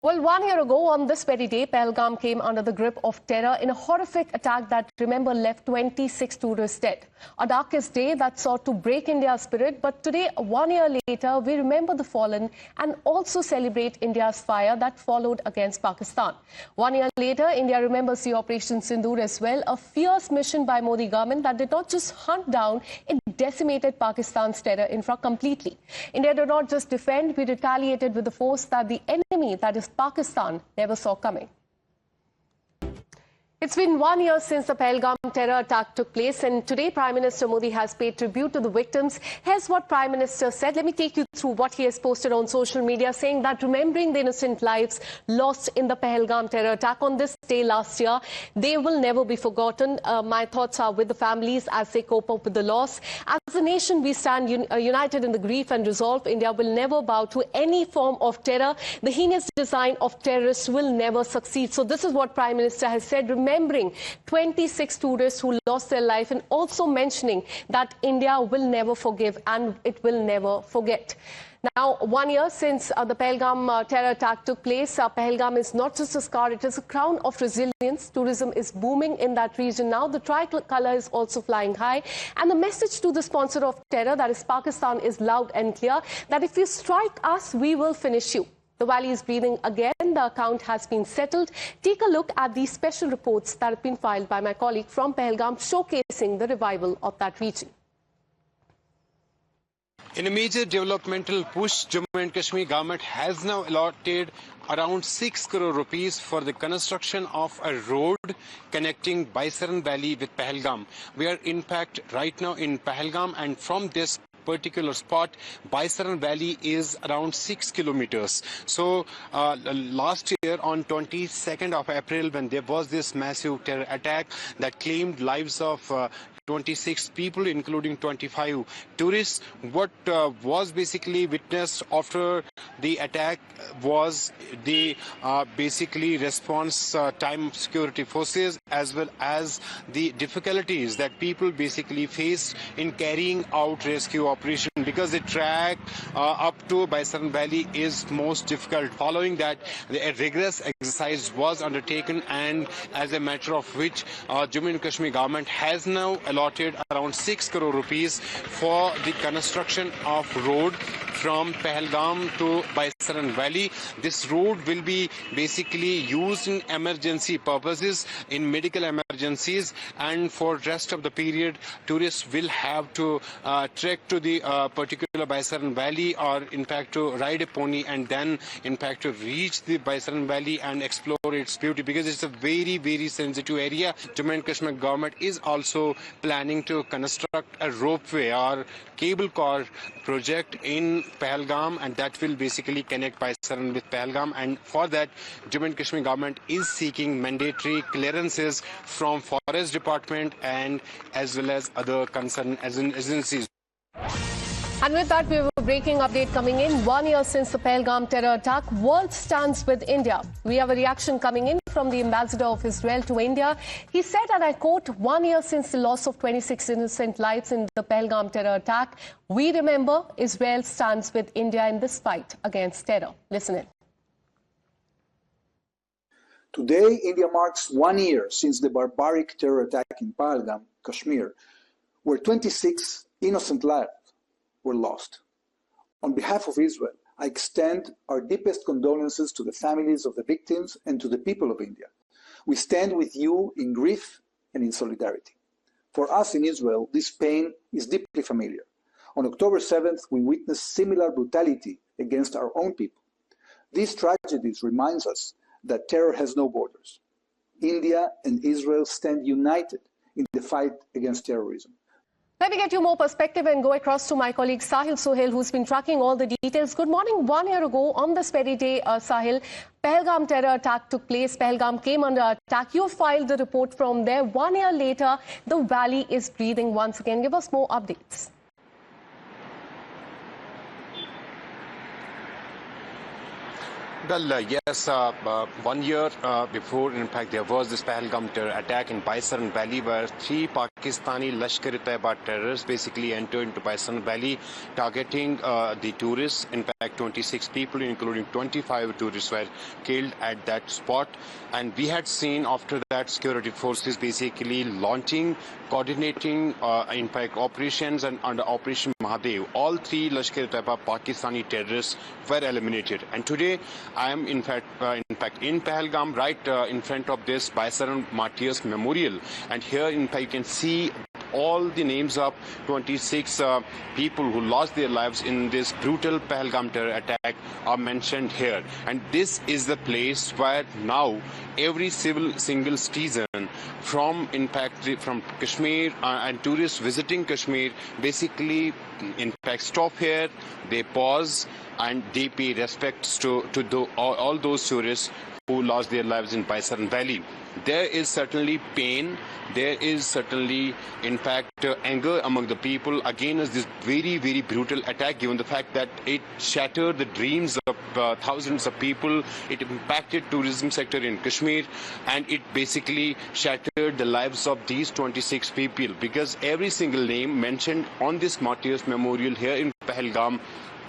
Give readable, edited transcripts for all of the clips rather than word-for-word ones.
Well, 1 year ago on this very day, Pahalgam came under the grip of terror in a horrific attack that, remember, left 26 tourists dead. A darkest day that sought to break India's spirit, but today, 1 year later, we remember the fallen and also celebrate India's fire that followed against Pakistan. 1 year later, India remembers the Operation Sindoor as well, a fierce mission by Modi government that did not just hunt down, it decimated Pakistan's terror infra completely. India did not just defend, we retaliated with the force that the enemy, that is Pakistan, never saw coming. It's been 1 year since the Pahalgam terror attack took place, and today Prime Minister Modi has paid tribute to the victims. Here's what Prime Minister said. Let me take you through what he has posted on social media, saying that remembering the innocent lives lost in the Pahalgam terror attack on this day last year, they will never be forgotten. My thoughts are with the families as they cope up with the loss. As a nation, we stand united in the grief and resolve. India will never bow to any form of terror. The heinous design of terrorists will never succeed. So this is what Prime Minister has said, remembering 26 tourists who lost their life and also mentioning that India will never forgive and it will never forget. Now, 1 year since the Pahalgam terror attack took place, Pahalgam is not just a scar, it is a crown of resilience. Tourism is booming in that region now. The tricolour is also flying high. And the message to the sponsor of terror, that is Pakistan, is loud and clear, that if you strike us, we will finish you. The valley is breathing again. The account has been settled. Take a look at these special reports that have been filed by my colleague from Pahalgam, showcasing the revival of that region. In a major developmental push, Jammu and Kashmir government has now allotted around 6 crore rupees for the construction of a road connecting Baisaran Valley with Pahalgam. We are in fact right now in Pahalgam, and from this particular spot, Baisaran Valley is around 6 kilometers. So last year on 22nd of April, when there was this massive terror attack that claimed lives of 26 people, including 25 tourists, what was basically witnessed after the attack was the basically response time of security forces, as well as the difficulties that people basically faced in carrying out rescue operation, because the track up to Baisaran Valley is most difficult. Following that, a rigorous exercise was undertaken, and as a matter of which Jammu and Kashmir government has now allotted around 6 crore rupees for the construction of road from Pahalgam to Baisaran Valley. This road will be basically used in emergency purposes, in medical emergencies, and for rest of the period, tourists will have to trek to the particular Baisaran Valley, or in fact to ride a pony and then in fact to reach the Baisaran Valley and explore its beauty, because it's a very, very sensitive area. Jammu and Kashmir government is also planning to construct a ropeway or cable car project in Pahalgam, and that will basically connect Baisaran with Pahalgam, and for that Jammu and Kashmir government is seeking mandatory clearances from Forest Department and as well as other concerned agencies. And with that, we have a breaking update coming in. 1 year since the Pahalgam terror attack, world stands with India. We have a reaction coming in from the ambassador of Israel to India. He said, and I quote, 1 year since the loss of 26 innocent lives in the Pahalgam terror attack, we remember Israel stands with India in this fight against terror. Listen in. Today, India marks 1 year since the barbaric terror attack in Pahalgam, Kashmir, where 26 innocent lives were lost. On behalf of Israel, I extend our deepest condolences to the families of the victims and to the people of India. We stand with you in grief and in solidarity. For us in Israel, this pain is deeply familiar. On October 7th, we witnessed similar brutality against our own people. These tragedies remind us that terror has no borders. India and Israel stand united in the fight against terrorism. Let me get you more perspective and go across to my colleague Sahil Sohail, who's been tracking all the details. Good morning. 1 year ago, on this very day, Sahil, Pahalgam terror attack took place. Pahalgam came under attack. You filed the report from there. 1 year later, the valley is breathing once again. Give us more updates. Well, yes, 1 year before, in fact, there was this Pahalgam terror attack in Baisaran Valley where 3 Pakistani Lashkar-e-Taiba terrorists basically entered into Baisaran Valley targeting the tourists. In fact, 26 people, including 25 tourists, were killed at that spot. And we had seen after that security forces basically launching, coordinating, in fact, operations, and under Operation Mahadev, all 3 Lashkar-e-Taiba Pakistani terrorists were eliminated. And today, I am in fact in Pahalgam, right in front of this Baisaran Martyrs Memorial, and here in fact you can see all the names of 26 people who lost their lives in this brutal Pahalgam terror attack are mentioned here. And this is the place where now every single citizen from, in fact, from Kashmir and tourists visiting Kashmir basically, in fact, stop here, they pause and they pay respects to all those tourists who lost their lives in Baisaran Valley. There is certainly pain, there is certainly, in fact, anger among the people against this very, very brutal attack, given the fact that it shattered the dreams of thousands of people, it impacted tourism sector in Kashmir, and it basically shattered the lives of these 26 people, because every single name mentioned on this Martyrs Memorial here in Pahalgam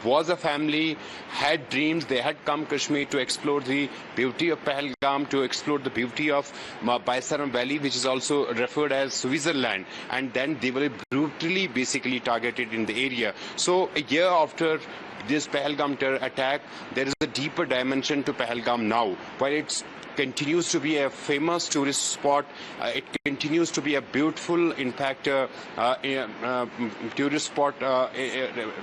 was a family, had dreams. They had come Kashmir to explore the beauty of Pahalgam, to explore the beauty of Baisaran Valley, which is also referred as Switzerland. And then they were brutally basically targeted in the area. So a year after this Pahalgam terror attack, there is a deeper dimension to Pahalgam now, where it's continues to be a famous tourist spot. It continues to be a beautiful, in fact, tourist spot,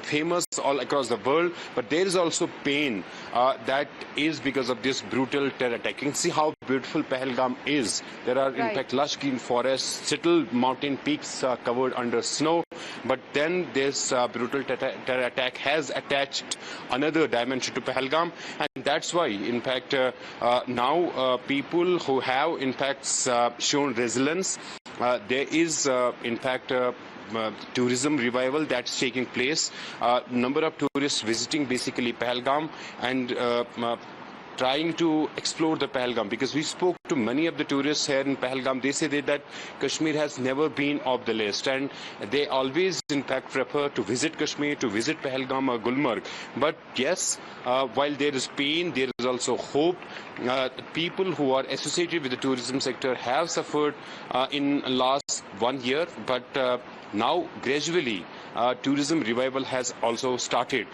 famous all across the world. But there is also pain that is because of this brutal terror attack. You can see how beautiful Pahalgam is. There are, in fact, lush green forests, settled mountain peaks covered under snow. But then this brutal terror attack has attached another dimension to Pahalgam, and that's why, in fact, now people who have, in fact, shown resilience, there is, in fact, tourism revival that's taking place. Number of tourists visiting basically Pahalgam and trying to explore the Pahalgam, because we spoke to many of the tourists here in Pahalgam. They say that Kashmir has never been off the list, and they always, in fact, prefer to visit Kashmir, to visit Pahalgam or Gulmarg. But yes, while there is pain, there is also hope. People who are associated with the tourism sector have suffered in last 1 year, but now gradually tourism revival has also started.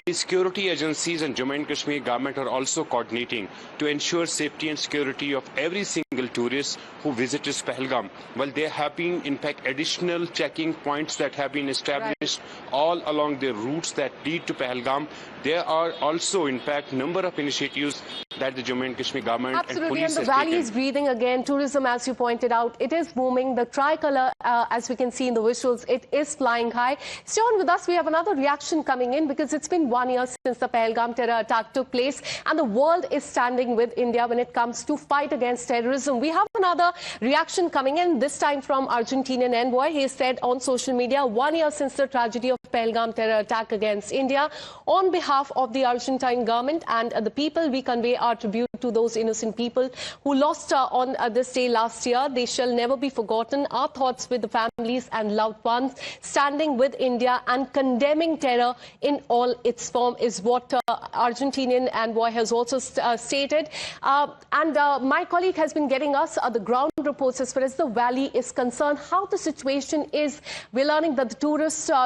The security agencies and Jammu and Kashmir government are also coordinating to ensure safety and security of every single tourist who visits Pahalgam. Well, there have been, in fact, additional checking points that have been established all along the routes that lead to Pahalgam. There are also, in fact, number of initiatives that the Jammu and Kashmir government and police and the valley is breathing again. Tourism, as you pointed out, it is booming. The tricolour, as we can see in the visuals, it is flying high. Stay on with us. We have another reaction coming in, because it's been 1 year since the Pahalgam terror attack took place, and the world is standing with India when it comes to fight against terrorism. We have another reaction coming in, this time from Argentinian envoy. He said on social media, 1 year since the tragedy of Pahalgam terror attack against India, on behalf of the Argentine government and the people, we convey our tribute to those innocent people who lost on this day last year. They shall never be forgotten. Our thoughts with the families and loved ones. Standing with India and condemning terror in all its form is what Argentinian envoy has also stated. My colleague has been getting us the ground reports as far as the valley is concerned, how the situation is. We're learning that the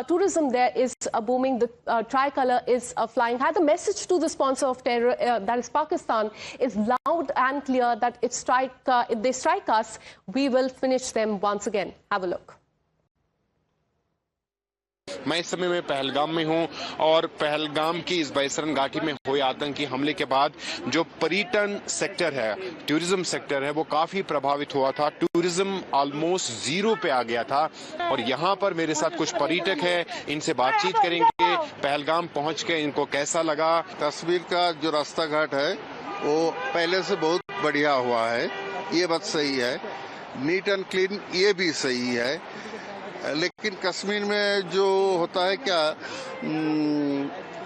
tourism there is booming. The tricolour is flying high. The message to the sponsor of terror, that is Pakistan, is loud and clear that if they strike us, we will finish them once again. Have a look. मैं इस समय में पहलगाम में हूं, और पहलगाम की इस बैसरन घाटी में हुए आतंकी हमले के बाद जो पर्यटन सेक्टर है, टूरिज्म सेक्टर है, वो काफी प्रभावित हुआ था. टूरिज्म ऑलमोस्ट जीरो पे आ गया था, और यहाँ पर मेरे साथ कुछ पर्यटक हैं, इनसे बातचीत करेंगे. पहलगाम पहुंच के इनको कैसा लगा. कश्मीर का जो रास्ता घाट है वो पहले से बहुत बढ़िया हुआ है, ये बात सही है. नीट एंड क्लीन ये भी सही है, लेकिन कश्मीर में जो होता है क्या,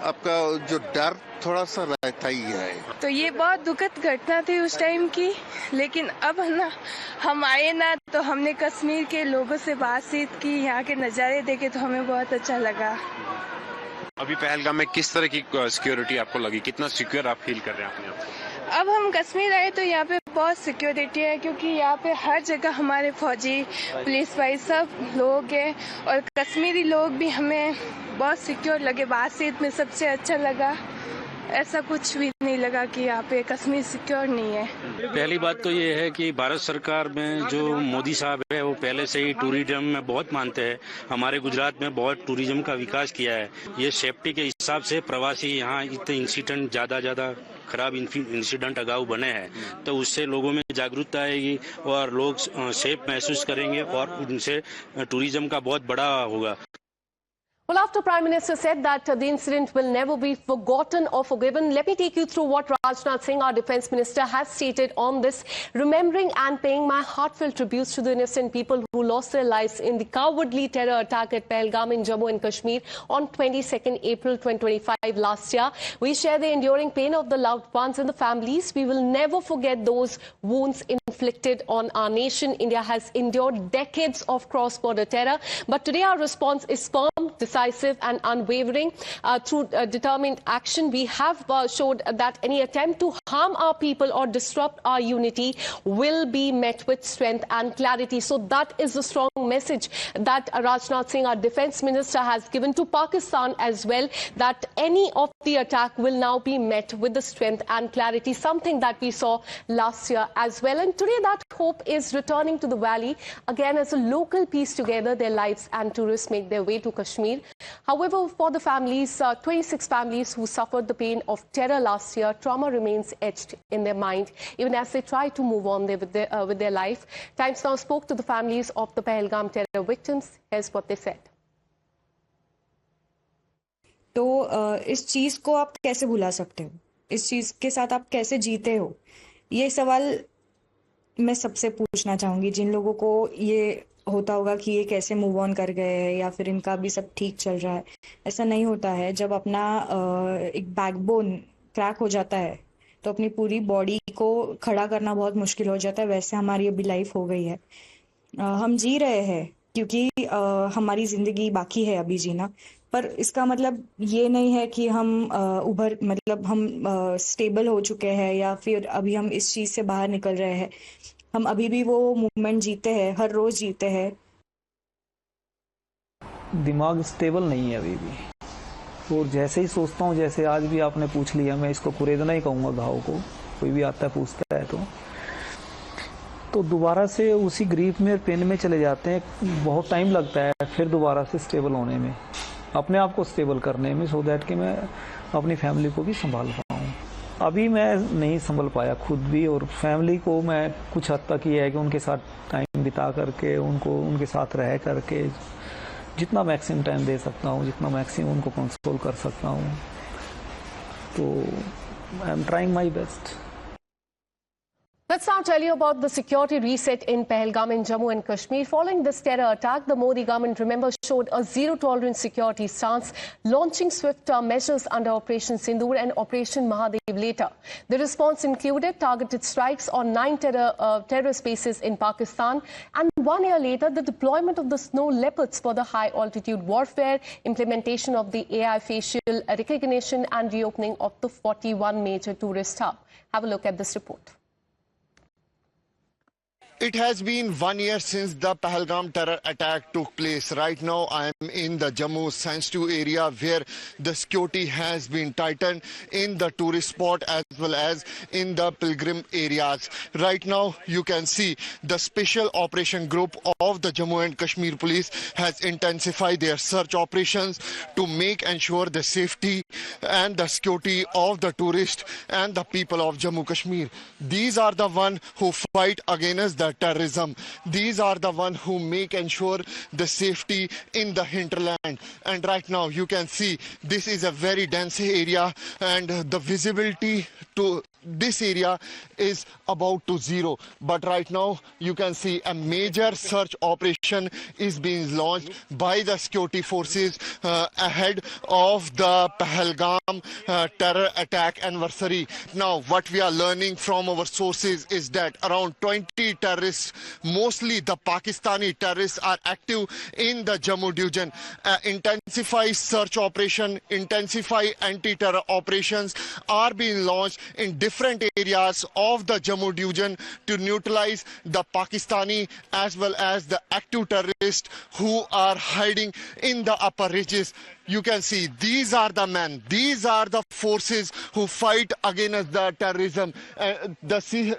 आपका जो डर थोड़ा सा रहता ही है। तो ये बहुत दुखद घटना थी उस टाइम की, लेकिन अब ना हम आए ना तो हमने कश्मीर के लोगों से बातचीत की, यहाँ के नज़ारे देखे तो हमें बहुत अच्छा लगा। अभी पहलगाम में किस तरह की सिक्योरिटी आपको लगी, कितना सिक्योर आप फील कर रहे हैं अपने आप को? अब हम कश्मीर आए तो यहाँ पे बहुत सिक्योरिटी है, क्योंकि यहाँ पे हर जगह हमारे फौजी पुलिस भाई सब लोग हैं और कश्मीरी लोग भी हमें बहुत सिक्योर लगे। बातचीत में सबसे अच्छा लगा, ऐसा कुछ भी नहीं लगा कि यहाँ पे कश्मीर सिक्योर नहीं है। पहली बात तो ये है कि भारत सरकार में जो मोदी साहब है वो पहले से ही टूरिज्म में बहुत मानते हैं। हमारे गुजरात में बहुत टूरिज्म का विकास किया है। ये सेफ्टी के हिसाब से प्रवासी यहाँ इतने इंसिडेंट ज्यादा खराब इंसिडेंट अगाऊ बने हैं, तो उससे लोगों में जागरूकता आएगी और लोग सेफ महसूस करेंगे और उनसे टूरिज्म का बहुत बड़ा होगा। Well, after Prime Minister said that the incident will never be forgotten or forgiven, let me take you through what Rajnath Singh, our Defence Minister, has stated on this, remembering and paying my heartfelt tributes to the innocent people who lost their lives in the cowardly terror attack at Pahalgam in Jammu and Kashmir on 22nd April 2025 last year. We share the enduring pain of the loved ones and the families. We will never forget those wounds inflicted on our nation. India has endured decades of cross-border terror, but today our response is firm, decisive and unwavering. Through determined action, we have showed that any attempt to harm our people or disrupt our unity will be met with strength and clarity. So that is the strong message that Rajnath Singh, our Defence Minister, has given to Pakistan as well, that any of the attack will now be met with the strength and clarity, something that we saw last year as well. And today that hope is returning to the valley again as a local piece together their lives and tourists make their way to Kashmir. However, for the families, 26 families who suffered the pain of terror last year, trauma remains etched in their mind, even as they try to move on with their life. Times Now spoke to the families of the Pahalgam terror victims. Here's what they said. तो इस चीज़ को आप कैसे भुला सकते हो? इस चीज़ के साथ आप कैसे जीते हो? ये सवाल मैं सबसे पूछना चाहूँगी, जिन लोगों को ये होता होगा कि ये कैसे मूव ऑन कर गए हैं या फिर इनका भी सब ठीक चल रहा है। ऐसा नहीं होता है। जब अपना एक बैकबोन क्रैक हो जाता है तो अपनी पूरी बॉडी को खड़ा करना बहुत मुश्किल हो जाता है। वैसे हमारी अभी लाइफ हो गई है। हम जी रहे हैं क्योंकि हमारी ज़िंदगी बाकी है अभी जीना, पर इसका मतलब ये नहीं है कि हम हम स्टेबल हो चुके हैं या फिर अभी हम इस चीज़ से बाहर निकल रहे हैं। हम अभी भी वो मूवमेंट जीते हैं, हर रोज जीते हैं। दिमाग स्टेबल नहीं है अभी भी, और जैसे ही सोचता हूँ, जैसे आज भी आपने पूछ लिया, मैं इसको कुरेदना ही कहूँगा घाव को, कोई भी आता है पूछता है तो दोबारा से उसी ग्रीफ में पेन में चले जाते हैं। बहुत टाइम लगता है फिर दोबारा से स्टेबल होने में, अपने आप को स्टेबल करने में, सो दैट कि मैं अपनी फैमिली को भी संभाल पाऊँ। अभी मैं नहीं संभल पाया खुद भी, और फैमिली को मैं कुछ हद तक ये है कि उनके साथ टाइम बिता करके, उनके साथ रह करके जितना मैक्सिमम टाइम दे सकता हूँ, जितना मैक्सिमम उनको कंसोल कर सकता हूँ, तो I am trying my best. Let's now tell you about the security reset in Pahalgam in Jammu and Kashmir. Following this terror attack, the Modi government, remember, showed a zero-tolerance security stance, launching swift measures under Operation Sindoor and Operation Mahadev later. The response included targeted strikes on 9 terrorist bases in Pakistan, and 1 year later, the deployment of the snow leopards for the high-altitude warfare, implementation of the AI facial recognition, and reopening of the 41 major tourist hub. Have a look at this report. It has been 1 year since the Pahalgam terror attack took place. Right now, I am in the Jammu sensitive area where the security has been tightened in the tourist spot as well as in the pilgrim areas. Right now, you can see the special operation group of the Jammu and Kashmir police has intensified their search operations to make ensure the safety and the security of the tourists and the people of Jammu Kashmir. These are the ones who fight against the terrorism. These are the ones who make ensure the safety in the hinterland. And right now you can see this is a very dense area, and the visibility to this area is about to zero. But right now, you can see a major search operation is being launched by the security forces ahead of the Pahalgam terror attack anniversary. Now, what we are learning from our sources is that around 20 terrorists, mostly the Pakistani terrorists, are active in the Jammu region. Intensify search operation, intensify anti-terror operations are being launched in different areas of the Jammu region to neutralize the Pakistani as well as the active terrorists who are hiding in the upper ridges. You can see these are the men, these are the forces who fight against the terrorism.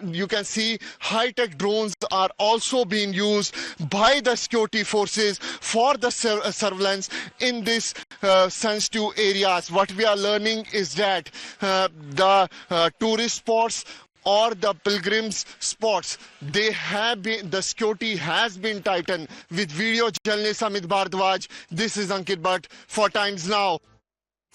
You can see high-tech drones are also being used by the security forces for the surveillance in these sensitive areas. What we are learning is that the tourist spots or the pilgrims spots, the security has been tightened. With video journalist Amit Bhardwaj, this is Ankit Bhatt for Times Now.